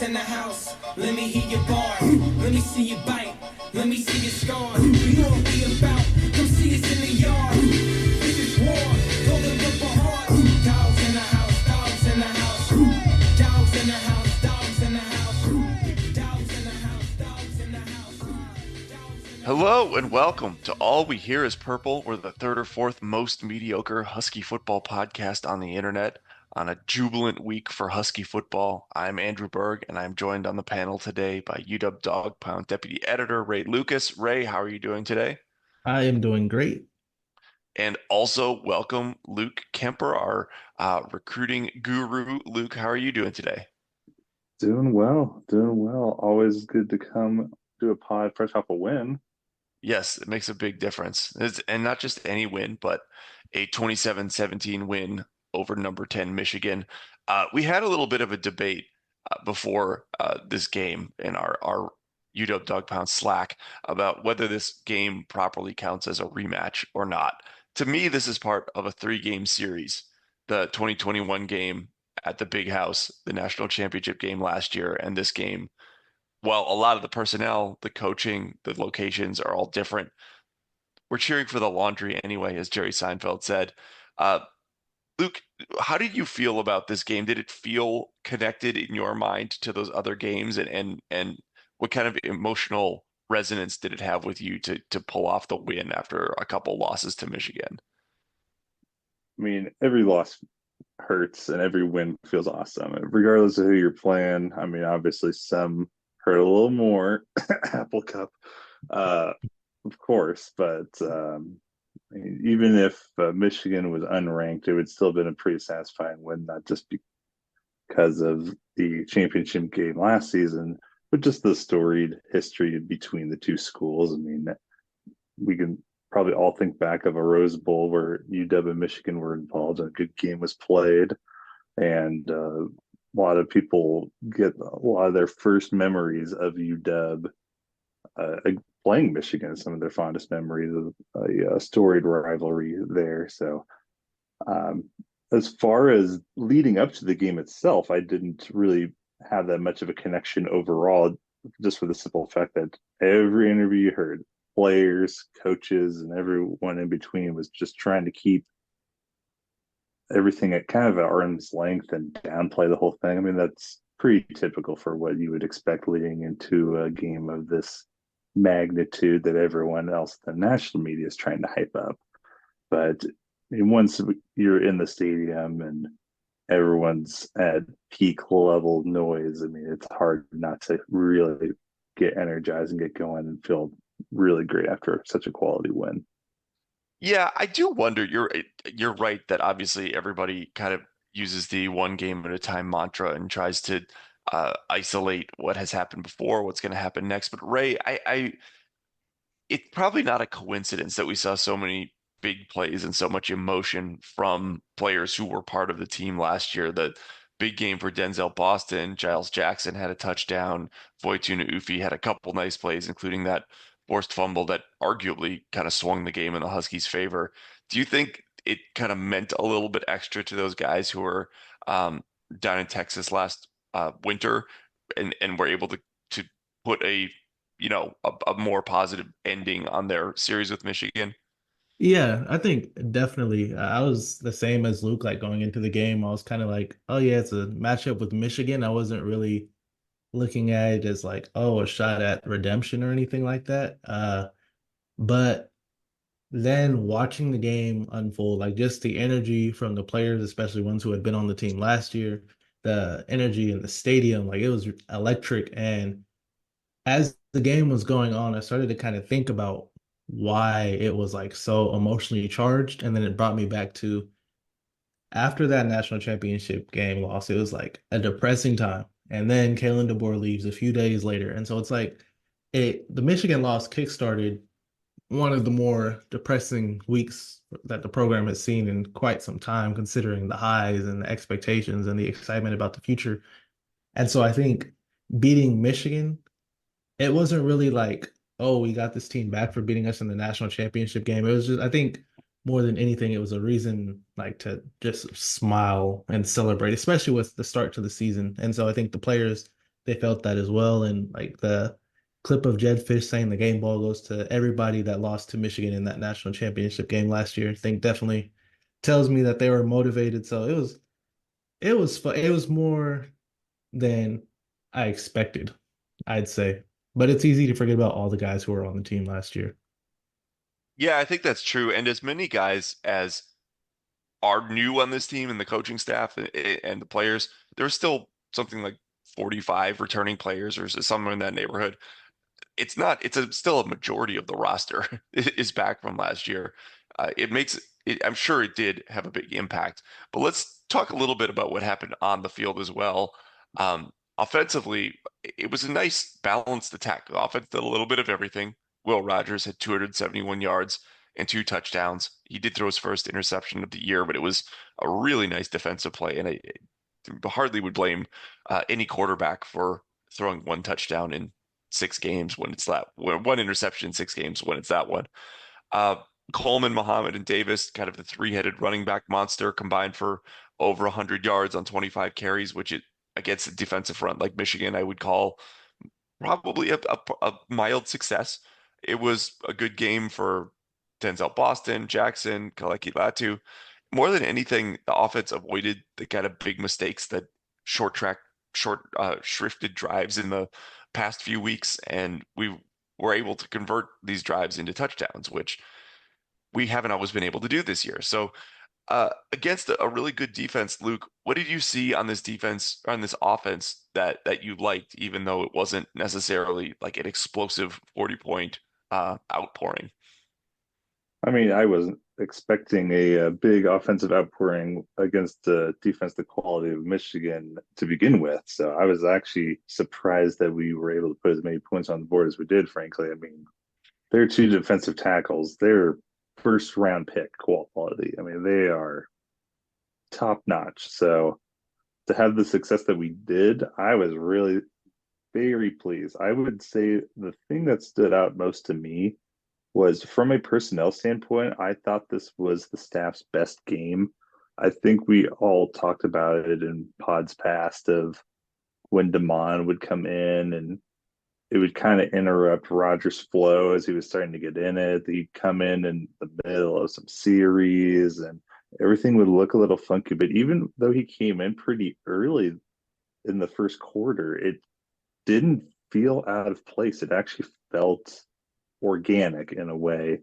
in the house. Let me hear your bars. Let me see you bite. Let me see your scars. You know what we about. Come see us in the yard. This is war. Go to the heart. Dogs in the house. Dogs in the house. Dogs in the house. Dogs in the house. Dogs in the house. Dogs in the house. Hello and welcome to All We Hear is Purple. We're the third or fourth most mediocre Husky football podcast on the internet on a jubilant week for Husky football. I'm Andrew Berg, and I'm joined on the panel today by UW Dog Pound Deputy Editor Ray Lucas. Ray, how are you doing today? I am doing great. And also welcome Luke Kemper, our recruiting guru. Luke, how are you doing today? Doing well, doing well. Always good to come do a pod fresh off a win. Yes, it makes a big difference. And not just any win, but a 27-17 win over number 10 Michigan. We had a little bit of a debate before this game in our UW Dog Pound Slack about whether this game properly counts as a rematch or not. To me, this is part of a three-game series. The 2021 game at the Big House, the national championship game last year, and this game, while a lot of the personnel, the coaching, the locations are all different, we're cheering for the laundry anyway, as Jerry Seinfeld said. Uh, Luke, how did you feel about this game? Did it feel connected in your mind to those other games, and what kind of emotional resonance did it have with you to pull off the win after a couple losses to Michigan? I mean, every loss hurts and every win feels awesome, regardless of who you're playing. I mean, obviously some hurt a little more, Apple Cup, of course, but even if Michigan was unranked, it would still have been a pretty satisfying win, not just because of the championship game last season, but just the storied history between the two schools. I mean, we can probably all think back of a Rose Bowl where UW and Michigan were involved and a good game was played. And a lot of people get a lot of their first memories of UW playing Michigan, some of their fondest memories of a storied rivalry there. So, as far as leading up to the game itself, I didn't really have that much of a connection overall, just for the simple fact that every interview you heard, players, coaches, and everyone in between was just trying to keep everything at kind of at arm's length and downplay the whole thing. I mean, that's pretty typical for what you would expect leading into a game of this magnitude that everyone else, the national media, is trying to hype up. But once you're in the stadium and everyone's at peak level noise, I mean, it's hard not to really get energized and get going and feel really great after such a quality win. Yeah, I do wonder. You're right that obviously everybody kind of uses the one game at a time mantra and tries to isolate what has happened before, what's going to happen next. But Ray, it's probably not a coincidence that we saw so many big plays and so much emotion from players who were part of the team last year. The big game for Denzel Boston, Giles Jackson had a touchdown. Voituna Ufi had a couple nice plays, including that forced fumble that arguably kind of swung the game in the Huskies' favor. Do you think it kind of meant a little bit extra to those guys who were down in Texas last winter and were able to put a more positive ending on their series with Michigan? Yeah, I think definitely. I was the same as Luke, like going into the game. I was kind of like, oh, yeah, it's a matchup with Michigan. I wasn't really looking at it as like, oh, a shot at redemption or anything like that. But then watching the game unfold, like just the energy from the players, especially ones who had been on the team last year, the energy in the stadium, like it was electric. And as the game was going on, I started to kind of think about why it was like so emotionally charged. And then it brought me back to after that national championship game loss, it was like a depressing time. And then Kalen DeBoer leaves a few days later. And so it's like the Michigan loss kickstarted one of the more depressing weeks that the program has seen in quite some time, considering the highs and the expectations and the excitement about the future. And so I think beating Michigan, it wasn't really like, oh, we got this team back for beating us in the national championship game. It was just, I think, more than anything, it was a reason like to just smile and celebrate, especially with the start to the season. And so I think the players they felt that as well. And like the clip of Jed Fish saying the game ball goes to everybody that lost to Michigan in that national championship game last year, I think definitely tells me that they were motivated. So it was fun. It was more than I expected, I'd say. But it's easy to forget about all the guys who were on the team last year. Yeah, I think that's true. And as many guys as are new on this team and the coaching staff and the players, there's still something like 45 returning players or somewhere in that neighborhood. Still a majority of the roster is back from last year. It makes it, I'm sure it did have a big impact, but let's talk a little bit about what happened on the field as well. Offensively, it was a nice balanced attack. The offense did a little bit of everything. Will Rogers had 271 yards and 2 touchdowns. He did throw his first interception of the year, but it was a really nice defensive play, and I hardly would blame any quarterback for throwing 1 touchdown in 6 games when it's that 1 interception in 6 games when it's that one. Uh, Coleman, Muhammad, and Davis, kind of the three-headed running back monster, combined for over 100 yards on 25 carries, which against a defensive front like Michigan, I would call probably a mild success. It was a good game for Denzel Boston, Jackson, Kaleki Latu. More than anything, the offense avoided the kind of big mistakes that short track, shrifted drives in the past few weeks, and we were able to convert these drives into touchdowns, which we haven't always been able to do this year. So against a really good defense, Luke, what did you see on this defense or on this offense that you liked, even though it wasn't necessarily like an explosive 40-point outpouring? I mean, I wasn't expecting a big offensive outpouring against the defense, the quality of Michigan to begin with. So I was actually surprised that we were able to put as many points on the board as we did, frankly. I mean, they're 2 defensive tackles. They're first round pick quality. I mean, they are top notch. So to have the success that we did, I was really very pleased. I would say the thing that stood out most to me was from a personnel standpoint, I thought this was the staff's best game. I think we all talked about it in pods past of when Damon would come in and it would kind of interrupt Rogers' flow as he was starting to get in it. He'd come in the middle of some series and everything would look a little funky. But even though he came in pretty early in the first quarter, it didn't feel out of place. It actually felt organic in a way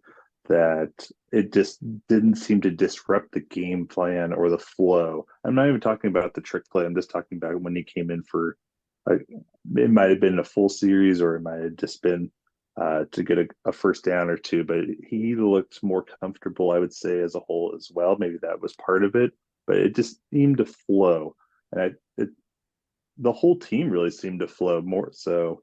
that it just didn't seem to disrupt the game plan or the flow. I'm not even talking about the trick play. I'm just talking about when he came in for it might have been a full series or it might have just been to get a first down or two, but he looked more comfortable, I would say, as a whole as well. Maybe that was part of it, but it just seemed to flow. And the whole team really seemed to flow more. So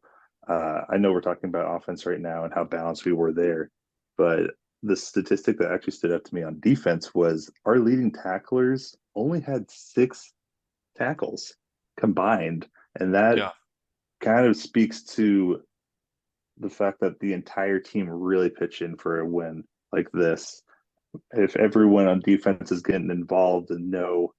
I know we're talking about offense right now and how balanced we were there, but the statistic that actually stood out to me on defense was our leading tacklers only had 6 tackles combined. And that kind of speaks to the fact that the entire team really pitched in for a win like this. If everyone on defense is getting involved and no,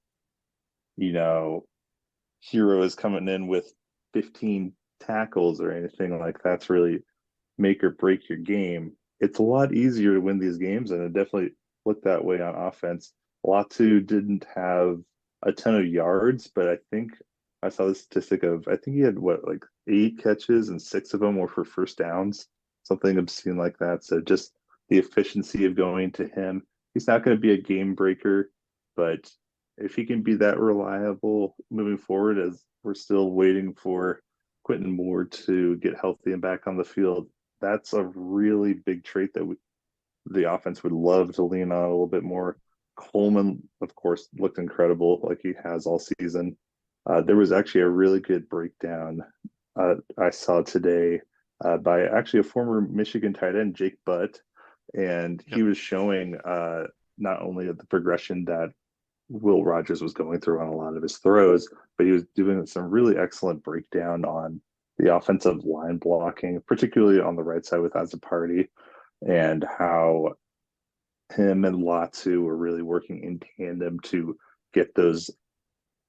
hero is coming in with 15 tackles or anything like that's really make or break your game, it's a lot easier to win these games. And it definitely looked that way on offense. Latu didn't have a ton of yards, but I think I saw the statistic of, I think he had like 8 catches and 6 of them were for first downs, something obscene like that. So just the efficiency of going to him. He's not going to be a game breaker, but if he can be that reliable moving forward, as we're still waiting for Quentin Moore to get healthy and back on the field, that's a really big trait that the offense would love to lean on a little bit more. Coleman, of course, looked incredible like he has all season. There was actually a really good breakdown I saw today by actually a former Michigan tight end, Jake Butt, and he was showing not only the progression that Will Rogers was going through on a lot of his throws, but he was doing some really excellent breakdown on the offensive line blocking, particularly on the right side with Azzopardi, and how him and Latu were really working in tandem to get those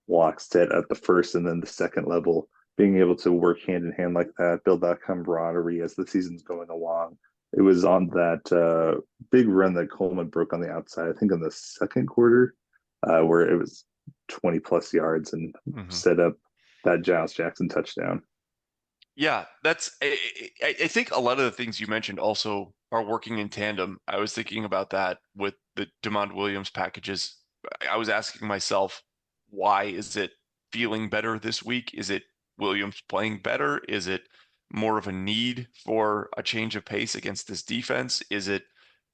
blocks set at the first and then the second level. being able to work hand in hand like that, build that camaraderie as the season's going along. It was on that big run that Coleman broke on the outside, I think in the second quarter, where it was 20 plus yards and Mhm. set up that Giles Jackson touchdown. Yeah, that's I think a lot of the things you mentioned also are working in tandem. I was thinking about that with the Demond Williams packages. I was asking myself, why is it feeling better this week? Is it Williams playing better? Is it more of a need for a change of pace against this defense? Is it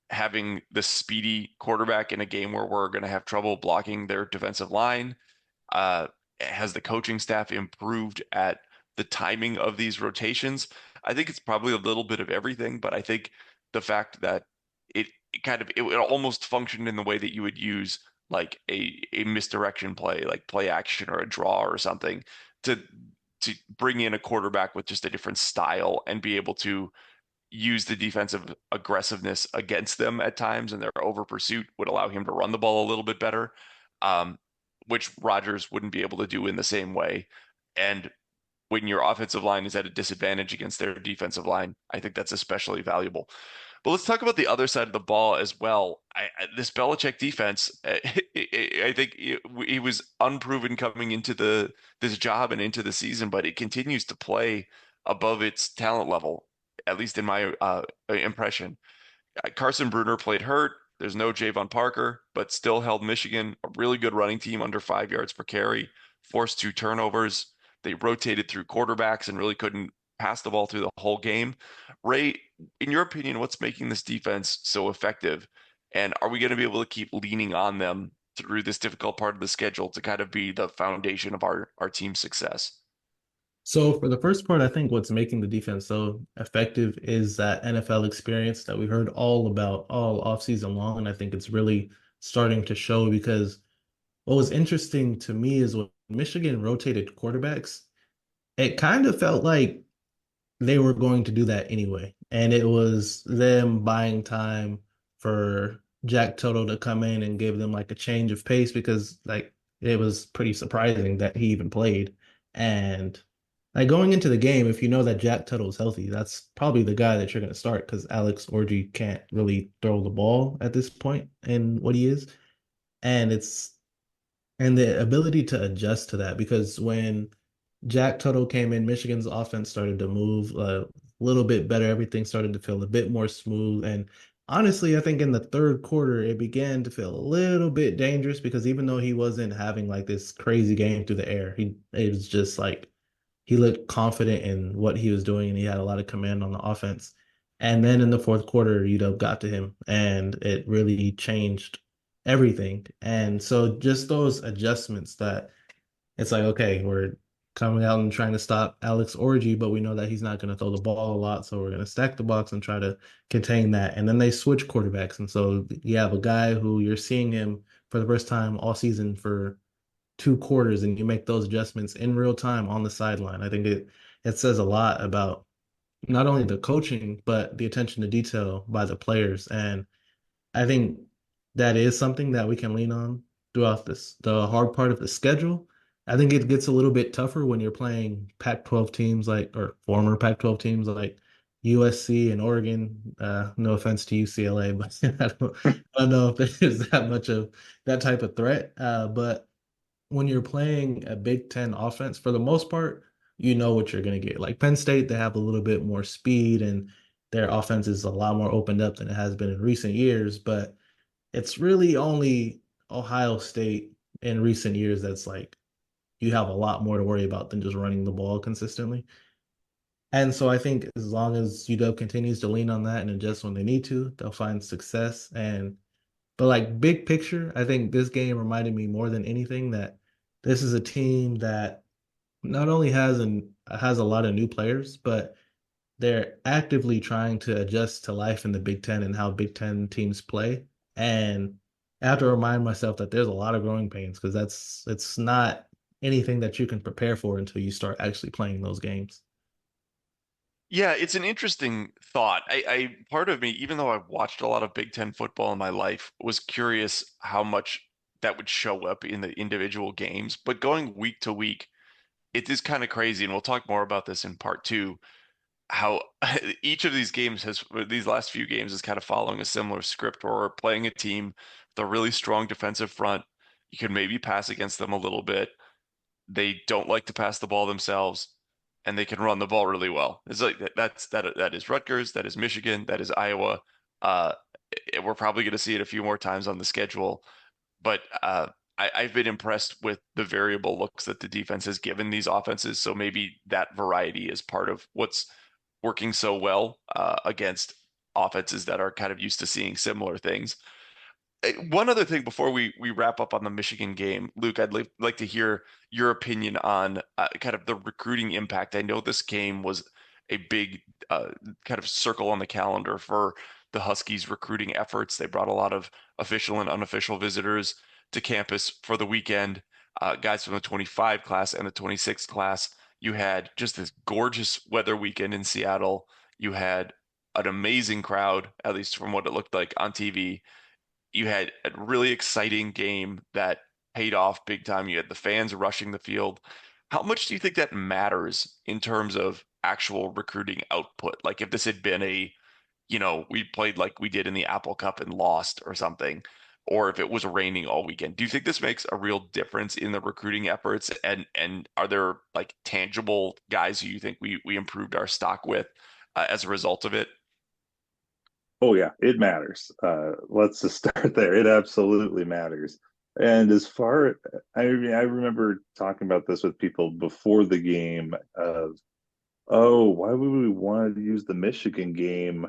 having the speedy quarterback in a game where we're going to have trouble blocking their defensive line? Uh, has the coaching staff improved at the timing of these rotations? I think it's probably a little bit of everything, but I think the fact that it almost functioned in the way that you would use like a misdirection play, like play action or a draw or something, to to bring in a quarterback with just a different style and be able to use the defensive aggressiveness against them at times, and their over pursuit would allow him to run the ball a little bit better, um, which Rodgers wouldn't be able to do in the same way. And when your offensive line is at a disadvantage against their defensive line, I think that's especially valuable. But let's talk about the other side of the ball as well. This Belichick defense, I think he was unproven coming into this job and into the season, but it continues to play above its talent level, at least in my impression. Carson Bruner played hurt. There's no Javon Parker, but still held Michigan a really good running team under 5 yards per carry, forced 2 turnovers. They rotated through quarterbacks and really couldn't pass the ball through the whole game. Ray, in your opinion, what's making this defense so effective? And are we going to be able to keep leaning on them through this difficult part of the schedule to kind of be the foundation of our team's success? So for the first part, I think what's making the defense so effective is that NFL experience that we heard all about all offseason long. And I think it's really starting to show because what was interesting to me is when Michigan rotated quarterbacks, it kind of felt like they were going to do that anyway. And it was them buying time for Jack Toto to come in and give them like a change of pace because like it was pretty surprising that he even played. And like going into the game, if you know that Jack Tuttle's healthy, that's probably the guy that you're going to start because Alex Orji can't really throw the ball at this point in what he is. And it's and the ability to adjust to that because when Jack Tuttle came in, Michigan's offense started to move a little bit better. Everything started to feel a bit more smooth. And honestly, I think in the third quarter, it began to feel a little bit dangerous because even though he wasn't having like this crazy game through the air, it was just like he looked confident in what he was doing and he had a lot of command on the offense. And then in the fourth quarter, got to him and it really changed everything. And so just those adjustments that it's like, okay, we're coming out and trying to stop Alex Orgy, but we know that he's not going to throw the ball a lot. So we're going to stack the box and try to contain that. And then they switch quarterbacks. And so you have a guy who you're seeing him for the first time all season for 2 quarters, and you make those adjustments in real time on the sideline. I think it says a lot about not only the coaching, but the attention to detail by the players. And I think that is something that we can lean on throughout the hard part of the schedule. I think it gets a little bit tougher when you're playing Pac-12 teams like, or former Pac-12 teams like USC and Oregon. No offense to UCLA, but I don't know if there's that much of that type of threat. But when you're playing a Big Ten offense, for the most part, you know what you're going to get. Like Penn State, they have a little bit more speed and their offense is a lot more opened up than it has been in recent years. But it's really only Ohio State in recent years that's like you have a lot more to worry about than just running the ball consistently. And so I think as long as UW continues to lean on that and adjust when they need to, they'll find success. But like big picture, I think this game reminded me more than anything that this is a team that not only has a lot of new players, but they're actively trying to adjust to life in the Big Ten and how Big Ten teams play. And I have to remind myself that there's a lot of growing pains because it's not anything that you can prepare for until you start actually playing those games. Yeah, it's an interesting thought. I part of me, even though I've watched a lot of Big Ten football in my life, was curious how much that would show up in the individual games. But going week to week, it is kind of crazy, and we'll talk more about this in part two, how each of these last few games is kind of following a similar script where we're playing a team with a really strong defensive front. You can maybe pass against them a little bit. They don't like to pass the ball themselves, and they can run the ball really well. It's like that is Rutgers, that is Michigan, that is Iowa. Uh, we're probably going to see it a few more times on the schedule, but I've been impressed with the variable looks that the defense has given these offenses. So maybe that variety is part of what's working so well against offenses that are kind of used to seeing similar things. One other thing before we wrap up on the Michigan game, Luke, I'd like to hear your opinion on kind of the recruiting impact. I know this game was a big kind of circle on the calendar for the Huskies recruiting efforts. They brought a lot of official and unofficial visitors to campus for the weekend, guys from the 25 class and the 26 class. You had just this gorgeous weather weekend in Seattle. You had an amazing crowd, at least from what it looked like on TV. You had a really exciting game that paid off big time. You had the fans rushing the field. How much do you think that matters in terms of actual recruiting output? Like if this had been we played like we did in the Apple Cup and lost or something, or if it was raining all weekend, do you think this makes a real difference in the recruiting efforts? And are there like tangible guys who you think we improved our stock with as a result of it? Oh yeah, it matters. Let's just start there. It absolutely matters. And as far, I mean, I remember talking about this with people before the game of, oh, why would we want to use the Michigan game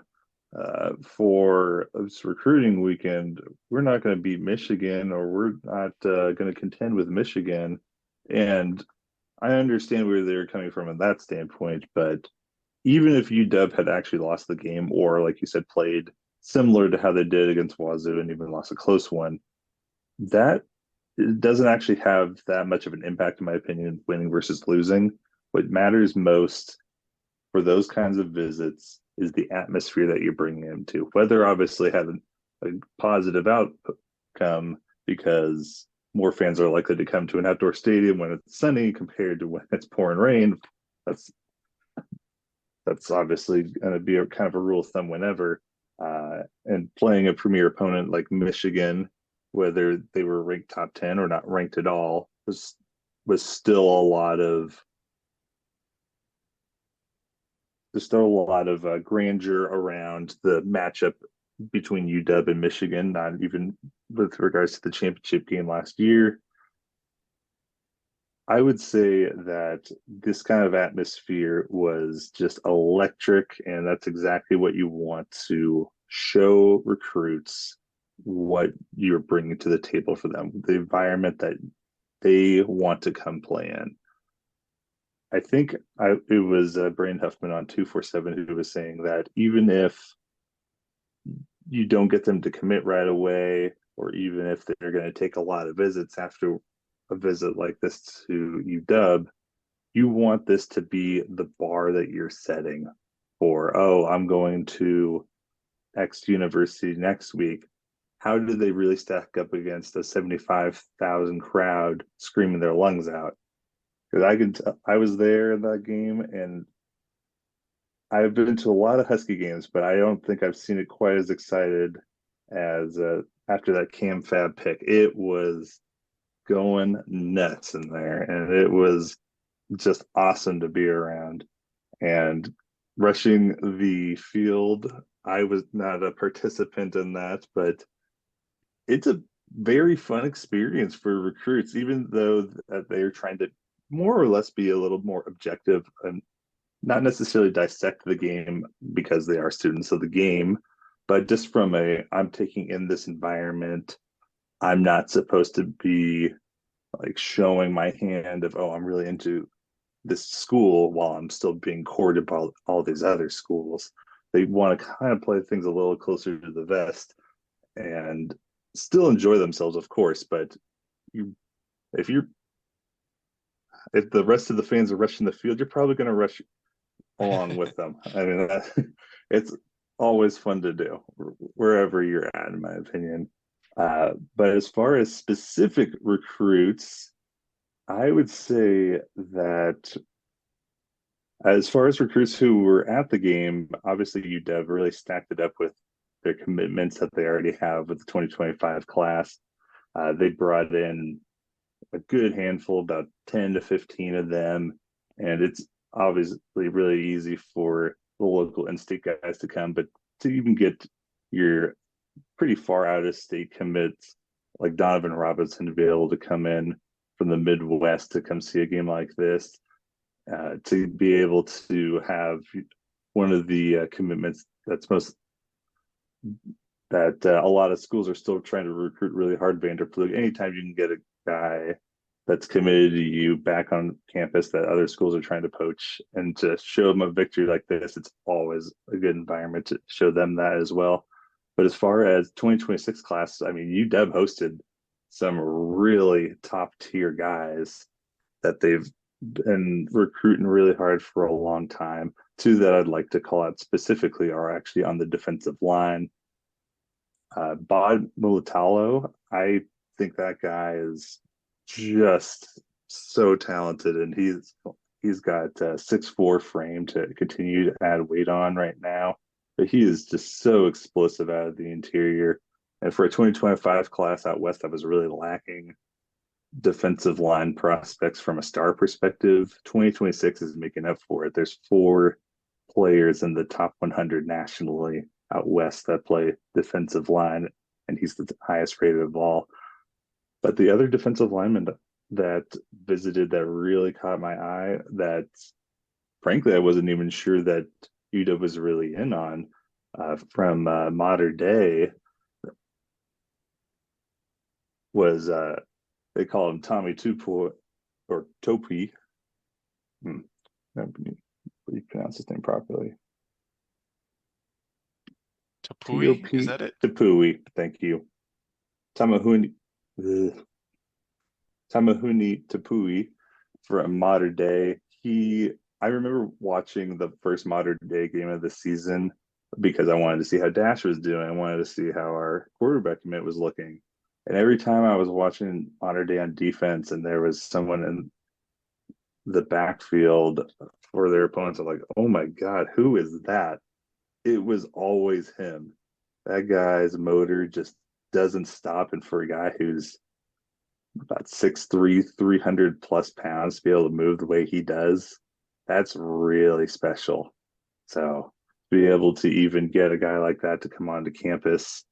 for this recruiting weekend? We're not going to beat Michigan, or we're not going to contend with Michigan. And I understand where they're coming from in that standpoint, but even if UW had actually lost the game, or like you said, played similar to how they did against Wazoo and even lost a close one, that doesn't actually have that much of an impact, in my opinion, winning versus losing. What matters most for those kinds of visits is the atmosphere that you're bringing them to. Whether obviously have a positive outcome because more fans are likely to come to an outdoor stadium when it's sunny compared to when it's pouring rain. That's obviously going to be a kind of a rule of thumb whenever. And playing a premier opponent like Michigan, whether they were ranked top 10 or not ranked at all, was still a lot of there's still a lot of grandeur around the matchup between UW and Michigan, not even with regards to the championship game last year. I would say that this kind of atmosphere was just electric, and that's exactly what you want to show recruits what you're bringing to the table for them, the environment that they want to come play in. I think it was Brian Huffman on 247 who was saying that even if you don't get them to commit right away, or even if they're going to take a lot of visits after a visit like this to UW, you want this to be the bar that you're setting for, oh, I'm going to X university next week. How do they really stack up against a 75,000 crowd screaming their lungs out? Because I was there in that game, and I've been to a lot of Husky games, but I don't think I've seen it quite as excited as after that Cam Fab pick. It was going nuts in there, and it was just awesome to be around. And rushing the field, I was not a participant in that, but it's a very fun experience for recruits, even though they're trying to more or less be a little more objective and not necessarily dissect the game because they are students of the game, but just from I'm taking in this environment. I'm not supposed to be like showing my hand of, oh, I'm really into this school while I'm still being courted by all these other schools. They want to kind of play things a little closer to the vest and still enjoy themselves, of course. But if the rest of the fans are rushing the field, you're probably going to rush along with them. I mean, it's always fun to do wherever you're at, in my opinion. But as far as specific recruits, I would say that as far as recruits who were at the game, obviously UW really stacked it up with their commitments that they already have with the 2025 class. They brought in a good handful, about 10 to 15 of them. And it's obviously really easy for the local in-state guys to come, but to even get your pretty far out of state commits like Donovan Robinson to be able to come in from the Midwest to come see a game like this, to be able to have one of the commitments that's most that a lot of schools are still trying to recruit really hard, Vanderbilt. Anytime you can get a guy that's committed to you back on campus that other schools are trying to poach, and to show them a victory like this, it's always a good environment to show them that as well. But as far as 2026 class, I mean, UW hosted some really top tier guys that they've been recruiting really hard for a long time. Two that I'd like to call out specifically are actually on the defensive line. Bod Mulatalo, I think that guy is just so talented, and he's got a 6'4" frame to continue to add weight on right now. But he is just so explosive out of the interior. And for a 2025 class out west, I was really lacking defensive line prospects from a star perspective. 2026 is making up for it. There's 4 players in the top 100 nationally out west that play defensive line, and he's the highest rated of all. But the other defensive lineman that visited that really caught my eye, that frankly I wasn't even sure that UW was really in on, from Modern Day, was they call him Tommy Tupo or Topi. You pronounce his name properly. Tapui, is that it? Tapui, thank you. Tamahuni Tapui from Modern Day. I remember watching the first Modern Day game of the season because I wanted to see how Dash was doing. I wanted to see how our quarterback commit was looking. And every time I was watching Modern Day on defense and there was someone in the backfield for their opponents, I'm like, oh my God, who is that? It was always him. That guy's motor just doesn't stop. And for a guy who's about 6'3", 300 plus pounds to be able to move the way he does, that's really special. So to be able to even get a guy like that to come onto campus,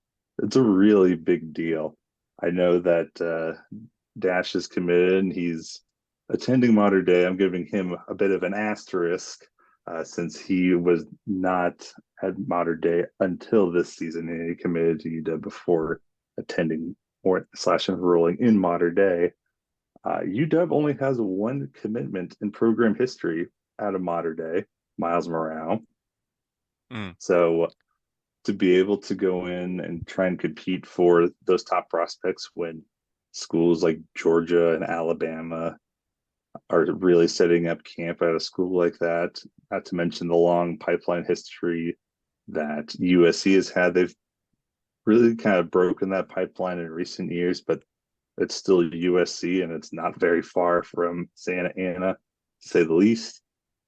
it's a really big deal. I know that Dash is committed and he's attending Modern Day. I'm giving him a bit of an asterisk since he was not at Modern Day until this season, and he committed to UW before attending or / enrolling in Modern Day. UW only has 1 commitment in program history out of Modern Day, Miles Morale. So to be able to go in and try and compete for those top prospects when schools like Georgia and Alabama are really setting up camp at a school like that, not to mention the long pipeline history that USC has had. They've really kind of broken that pipeline in recent years, but it's still USC and it's not very far from Santa Ana, to say the least.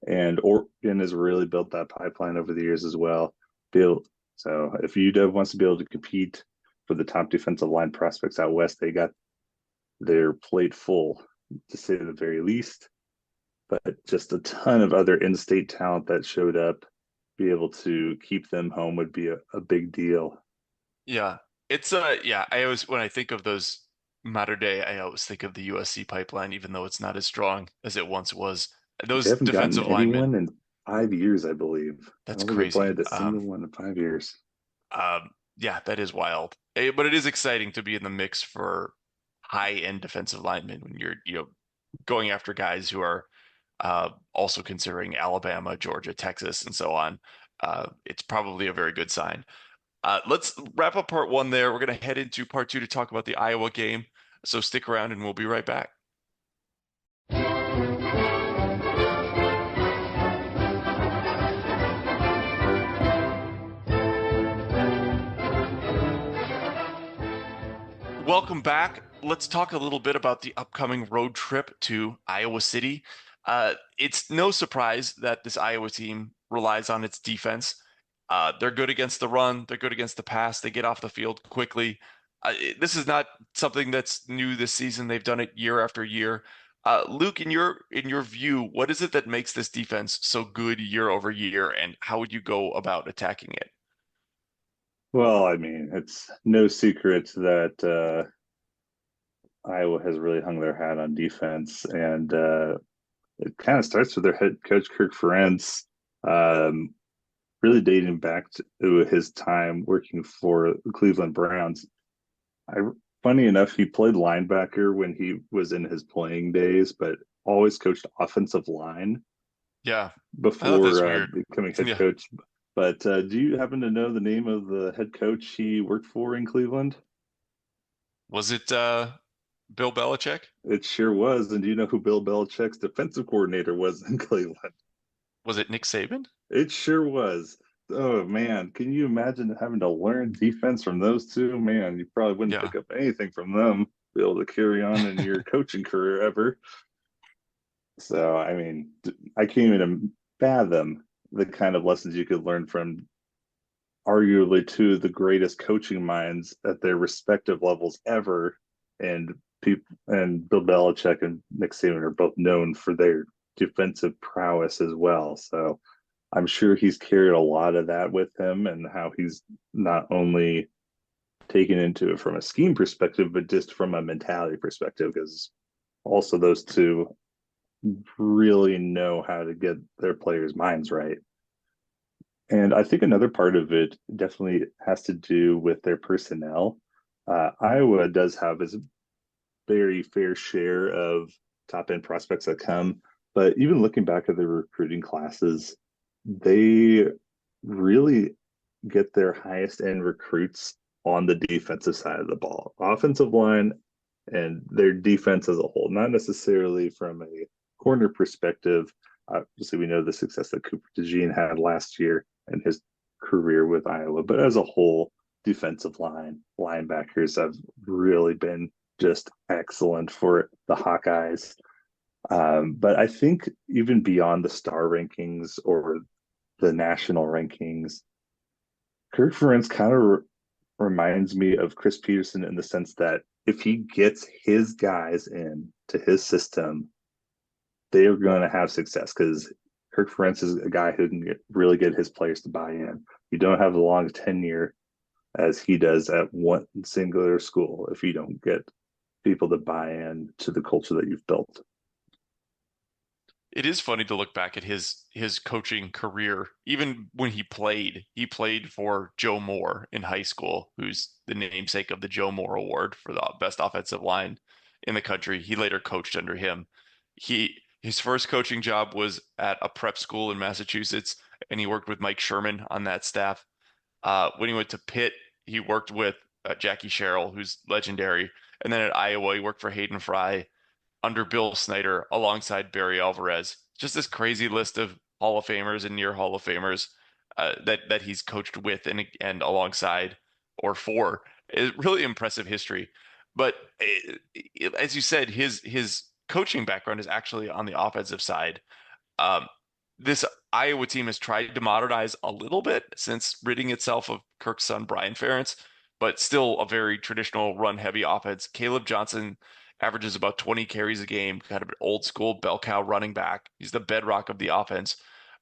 And Oregon has really built that pipeline over the years as well. So if UW wants to be able to compete for the top defensive line prospects out west, they got their plate full, to say the very least. But just a ton of other in-state talent that showed up, be able to keep them home would be a big deal. Yeah, it's yeah. I always, when I think of those Modern Day, I always think of the USC pipeline, even though it's not as strong as it once was. Those They haven't defensive gotten anyone linemen, in 5 years, I believe. that's I don't think they crazy. played a single one in 5 years. Yeah, that is wild. But it is exciting to be in the mix for high-end defensive linemen when you're going after guys who are also considering Alabama, Georgia, Texas, and so on. It's probably a very good sign. Let's wrap up part 1 there. We're going to head into part 2 to talk about the Iowa game. So stick around and we'll be right back. Welcome back. let's talk a little bit about the upcoming road trip to Iowa City. It's no surprise that this Iowa team relies on its defense. They're good against the run. They're good against the pass. They get off the field quickly. This is not something that's new this season. They've done it year after year. Luke, in your view, what is it that makes this defense so good year over year, and how would you go about attacking it? Well, I mean, it's no secret that Iowa has really hung their hat on defense, and it kind of starts with their head coach Kirk Ferentz, um, really dating back to his time working for the Cleveland Browns. I, funny enough, he played linebacker when he was in his playing days, but always coached offensive line Yeah, I thought that's before weird. becoming head Yeah, coach. But do you happen to know the name of the head coach he worked for in Cleveland? was it Bill Belichick? It sure was. And do you know who Bill Belichick's defensive coordinator was in Cleveland? Was it Nick Saban? It sure was. Oh man, can you imagine having to learn defense from those two? Man, you probably wouldn't Yeah. pick up anything from them, be able to carry on in your coaching career ever. So, I mean, I can't even fathom the kind of lessons you could learn from arguably two of the greatest coaching minds at their respective levels ever. And people and Bill Belichick and Nick Saban are both known for their defensive prowess as well. So I'm sure he's carried a lot of that with him, and how he's not only taken into it from a scheme perspective, but just from a mentality perspective, because also those two really know how to get their players' minds right. And I think another part of it definitely has to do with their personnel. Iowa does have its very fair share of top end prospects that come, but even looking back at the recruiting classes, they really get their highest end recruits on the defensive side of the ball, offensive line, and their defense as a whole, not necessarily from a corner perspective. Obviously, we know the success that Cooper DeJean had last year in his career with Iowa, but as a whole, defensive line, linebackers have really been just excellent for the Hawkeyes. But I think even beyond the star rankings or the national rankings, Kirk Ferentz kind of reminds me of Chris Peterson in the sense that if he gets his guys in to his system, they're going to have success, because Kirk Ferentz is a guy who can really get his players to buy in. You don't have a long tenure as he does at one singular school if you don't get people to buy in to the culture that you've built. It is funny to look back at his coaching career. Even when he played for Joe Moore in high school, who's the namesake of the Joe Moore Award for the best offensive line in the country. He later coached under him. His first coaching job was at a prep school in Massachusetts, and he worked with Mike Sherman on that staff. When he went to Pitt, he worked with Jackie Sherrill, who's legendary, and then at Iowa, he worked for Hayden Fry under Bill Snyder alongside Barry Alvarez. Just this crazy list of Hall of Famers and near Hall of Famers that he's coached with and alongside or for. Is really impressive history. But as you said, his coaching background is actually on the offensive side. Um, this Iowa team has tried to modernize a little bit since ridding itself of Kirk's son Brian Ferentz, but still a very traditional run-heavy offense. Caleb Johnson averages about 20 carries a game, kind of an old school bell cow running back. He's the bedrock of the offense.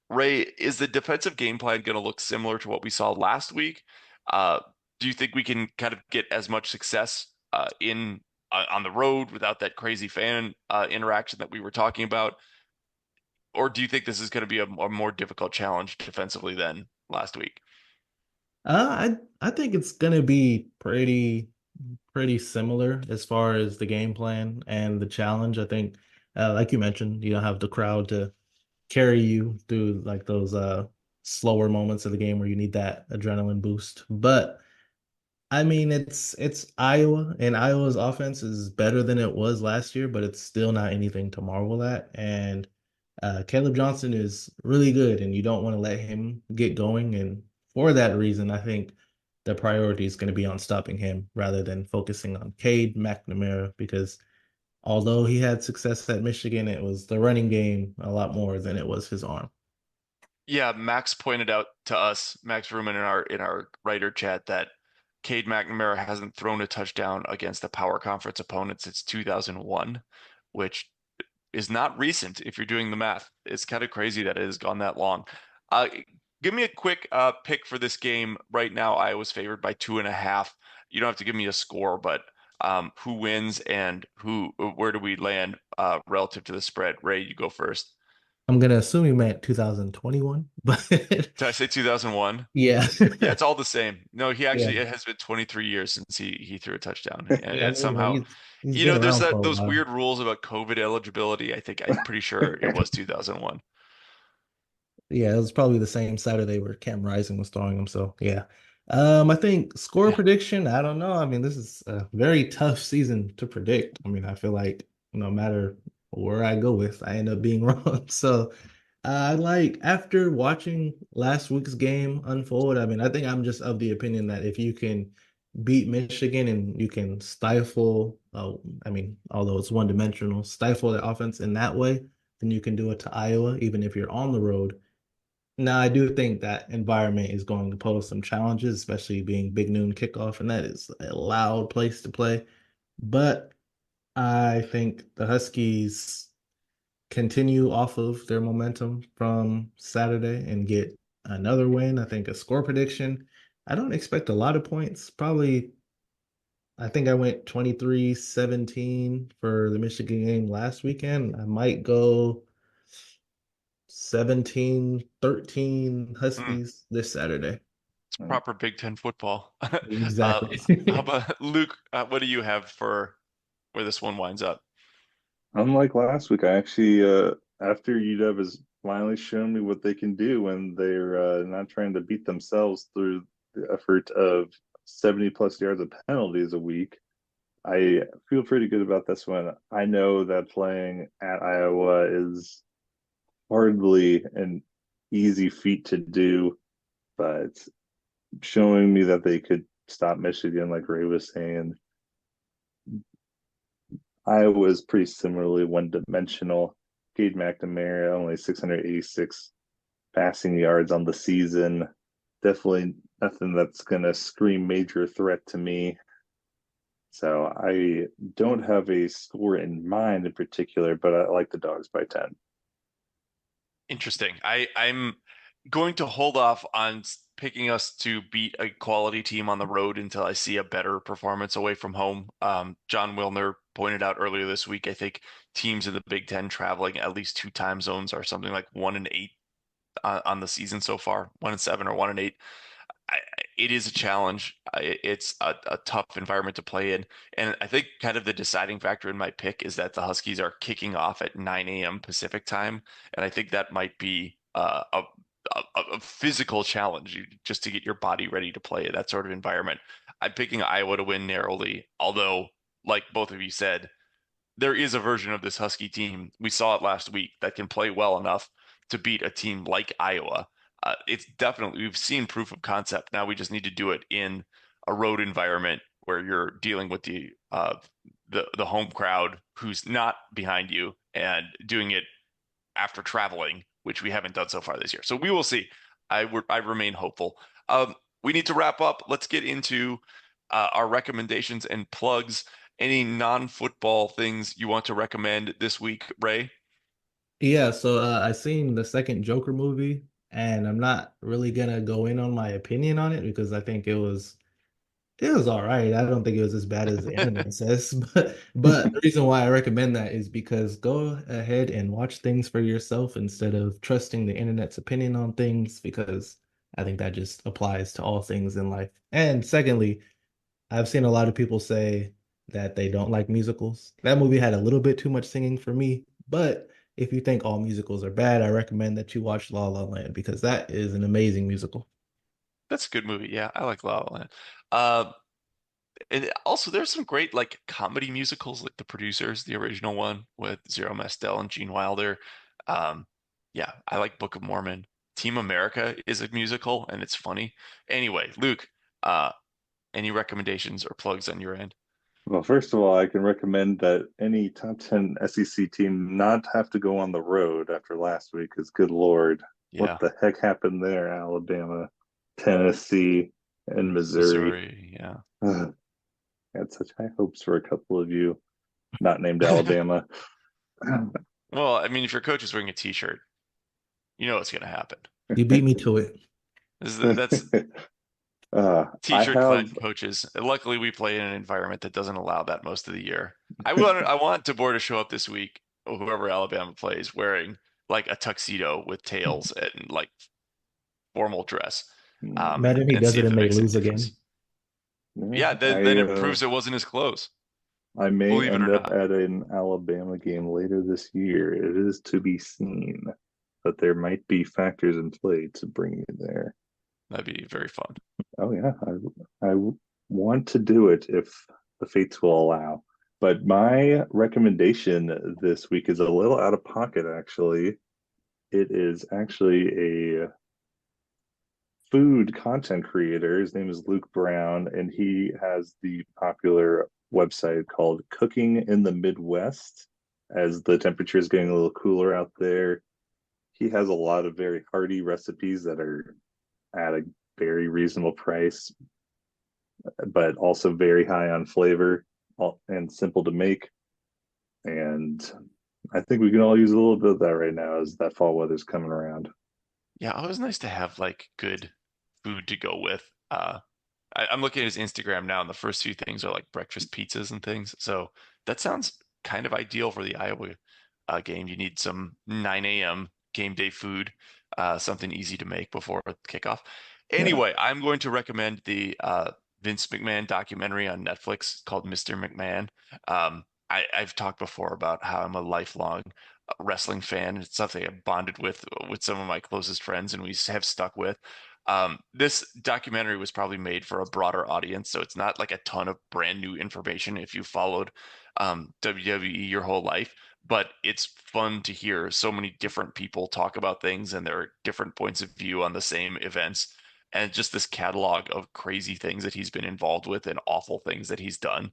Ray, is the defensive game plan going to look similar to what we saw last week? Uh, do you think we can kind of get as much success in on the road without that crazy fan interaction that we were talking about? Or do you think this is going to be a more difficult challenge defensively than last week? I think it's gonna be pretty similar as far as the game plan and the challenge. I think, like you mentioned, you don't have the crowd to carry you through like those slower moments of the game where you need that adrenaline boost. But I mean, it's Iowa, and Iowa's offense is better than it was last year, but it's still not anything to marvel at. And Caleb Johnson is really good, and you don't want to let him get going. And for that reason, I think the priority is going to be on stopping him rather than focusing on Cade McNamara because although he had success at Michigan, it was the running game a lot more than it was his arm. Yeah, Max pointed out to us, Max Ruman in our writer chat, that Cade McNamara hasn't thrown a touchdown against a power conference opponent since 2001, which is not recent if you're doing the math. It's kind of crazy that it has gone that long. Uh, Give me a quick pick for this game right now. Iowa's favored by 2.5. You don't have to give me a score, but who wins and where do we land relative to the spread? Ray, you go first. I'm going to assume you meant 2021, but Did I say 2001? yeah. Yeah, it's all the same. No, he Yeah. actually it has been 23 years since he threw a touchdown, Yeah, and you know, somehow, he's been there's around for that a those while. weird rules about COVID eligibility. I'm pretty sure it was 2001. Yeah, it was probably the same Saturday where Cam Rising was throwing him. So yeah. I think score Yeah, prediction, I don't know. I mean, this is a very tough season to predict. I mean, I feel like no matter where I go with, I end up being wrong. So I like after watching last week's game unfold, I mean, I think I'm just of the opinion that if you can beat Michigan and you can stifle, I mean, although it's one dimensional, stifle the offense in that way, then you can do it to Iowa, even if you're on the road. Now, I do think that environment is going to pose some challenges, especially being big noon kickoff, and that is a loud place to play. But I think the Huskies continue off of their momentum from Saturday and get another win. I think a score prediction. I don't expect a lot of points. Probably, I think I went 23-17 for the Michigan game last weekend. I might go 17-13 mm, Huskies this Saturday. it's proper Big Ten football. Exactly. How about Luke? What do you have for where this one winds up? Unlike last week, I actually, after UW has finally shown me what they can do when they're not trying to beat themselves through the effort of 70 plus yards of penalties a week, I feel pretty good about this one. I know that playing at Iowa is hardly an easy feat to do, but showing me that they could stop Michigan, like Ray was saying, Iowa is pretty similarly one dimensional. Cade McNamara, only 686 passing yards on the season. Definitely nothing that's going to scream major threat to me. So I don't have a score in mind in particular, but I like the Dogs by 10. Interesting. I'm going to hold off on picking us to beat a quality team on the road until I see a better performance away from home. John Wilner pointed out earlier this week, I think teams in the Big Ten traveling at least 2 time zones are something like 1-8 on the season so far, 1-7 or 1-8. It is a challenge. It's a tough environment to play in. And I think kind of the deciding factor in my pick is that the Huskies are kicking off at 9 a.m. Pacific time. And I think that might be a physical challenge just to get your body ready to play in that sort of environment. I'm picking Iowa to win narrowly, although, like both of you said, there is a version of this Husky team. We saw it last week that can play well enough to beat a team like Iowa. It's definitely, we've seen proof of concept. Now we just need to do it in a road environment where you're dealing with the home crowd who's not behind you and doing it after traveling, which we haven't done so far this year. So we will see. I remain hopeful. We need to wrap up. Let's get into our recommendations and plugs. Any non-football things you want to recommend this week, Ray? Yeah, so I seen the second Joker movie, and I'm not really gonna go in on my opinion on it because I think it was all right. I don't think it was as bad as the internet says, but the reason why I recommend that is because go ahead and watch things for yourself instead of trusting the internet's opinion on things because I think that just applies to all things in life. And secondly, I've seen a lot of people say that they don't like musicals. That movie had a little bit too much singing for me, but if you think all musicals are bad, I recommend that you watch La La Land because that is an amazing musical. That's a good movie. Yeah, I like La La Land. Uh, and also, there's some great like comedy musicals, like The Producers, the original one with Zero Mostel and Gene Wilder. Um, yeah, I like Book of Mormon. Team America is a musical and it's funny. Anyway, Luke, Any recommendations or plugs on your end? Well, first of all, I can recommend that any top 10 SEC team not have to go on the road after last week, because good Lord, what Yeah, the heck happened there? Alabama, Tennessee, and Missouri. Missouri. Yeah. Ugh, had such high hopes for a couple of you, not named Alabama. Well, I mean, if your coach is wearing a T-shirt, you know what's going to happen. You beat me to it. That's I T-shirt clad have coaches. Luckily, we play in an environment that doesn't allow that most of the year. I want DeBoer to show up this week, or whoever Alabama plays, wearing like a tuxedo with tails and like formal dress, Imagine he and does see it if and it they makes any lose again. difference. Yeah, then it proves it wasn't his clothes. I may Believe it or end up not. at an Alabama game later this year. It is to be seen, but there might be factors in play to bring you there. That'd be very fun. Oh yeah, I want to do it if the fates will allow. But my recommendation this week is a little out of pocket, actually. It is actually a food content creator. His name is Luke Brown, and he has the popular website called Cooking in the Midwest. As the temperature is getting a little cooler out there, he has a lot of very hearty recipes that are at a very reasonable price, but also very high on flavor and simple to make. And I think we can all use a little bit of that right now as that fall weather's coming around. Yeah, always nice to have like good food to go with. I'm looking at his Instagram now, and the first few things are like breakfast pizzas and things. So that sounds kind of ideal for the Iowa game. You need some 9 a.m. game day food, something easy to make before kickoff. Yeah. Anyway, I'm going to recommend the Vince McMahon documentary on Netflix called Mr. McMahon. I've talked before about how I'm a lifelong wrestling fan. It's something I bonded with some of my closest friends, and we have stuck with. This documentary was probably made for a broader audience, so it's not like a ton of brand new information if you followed WWE your whole life, but it's fun to hear so many different people talk about things and their different points of view on the same events, and just this catalog of crazy things that he's been involved with and awful things that he's done.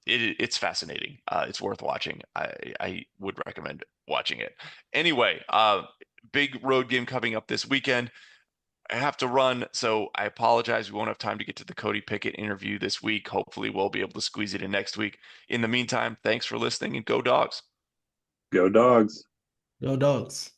It's fascinating. It's worth watching. I would recommend watching it. Anyway, big road game coming up this weekend. I have to run, so I apologize. We won't have time to get to the Cody Pickett interview this week. Hopefully, we'll be able to squeeze it in next week. In the meantime, thanks for listening and go Dogs. Go Dogs. Go dogs.